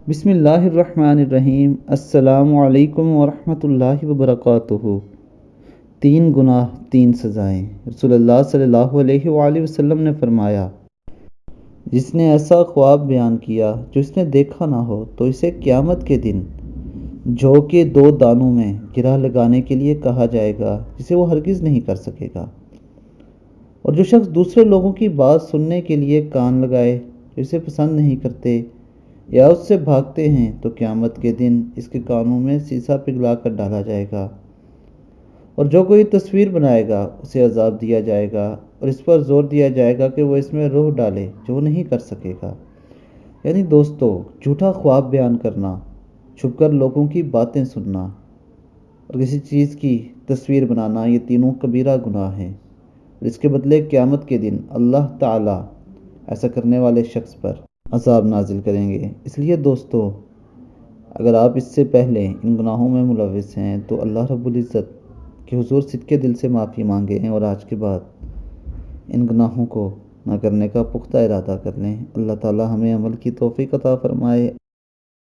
بسم اللہ الرحمن الرحیم۔ السلام علیکم ورحمۃ اللہ وبرکاتہ۔ 3 گناہ 3 سزائیں۔ رسول اللہ صلی اللہ علیہ وآلہ وسلم نے فرمایا، جس نے ایسا خواب بیان کیا جو اس نے دیکھا نہ ہو تو اسے قیامت کے دن جو کہ 2 دانوں میں گرہ لگانے کے لیے کہا جائے گا، جسے وہ ہرگز نہیں کر سکے گا۔ اور جو شخص دوسرے لوگوں کی بات سننے کے لیے کان لگائے جو اسے پسند نہیں کرتے یا اس سے بھاگتے ہیں، تو قیامت کے دن اس کے کانوں میں سیسا پگھلا کر ڈالا جائے گا۔ اور جو کوئی تصویر بنائے گا اسے عذاب دیا جائے گا اور اس پر زور دیا جائے گا کہ وہ اس میں روح ڈالے جو وہ نہیں کر سکے گا۔ یعنی دوستو، جھوٹا خواب بیان کرنا، چھپ کر لوگوں کی باتیں سننا اور کسی چیز کی تصویر بنانا، یہ تینوں کبیرہ گناہ ہیں۔ اس کے بدلے قیامت کے دن اللہ تعالیٰ ایسا کرنے والے شخص پر عذاب نازل کریں گے۔ اس لیے دوستو، اگر آپ اس سے پہلے ان گناہوں میں ملوث ہیں تو اللہ رب العزت کے حضور صدقے دل سے معافی مانگیں اور آج کے بعد ان گناہوں کو نہ کرنے کا پختہ ارادہ کر لیں۔ اللہ تعالیٰ ہمیں عمل کی توفیق عطا فرمائے۔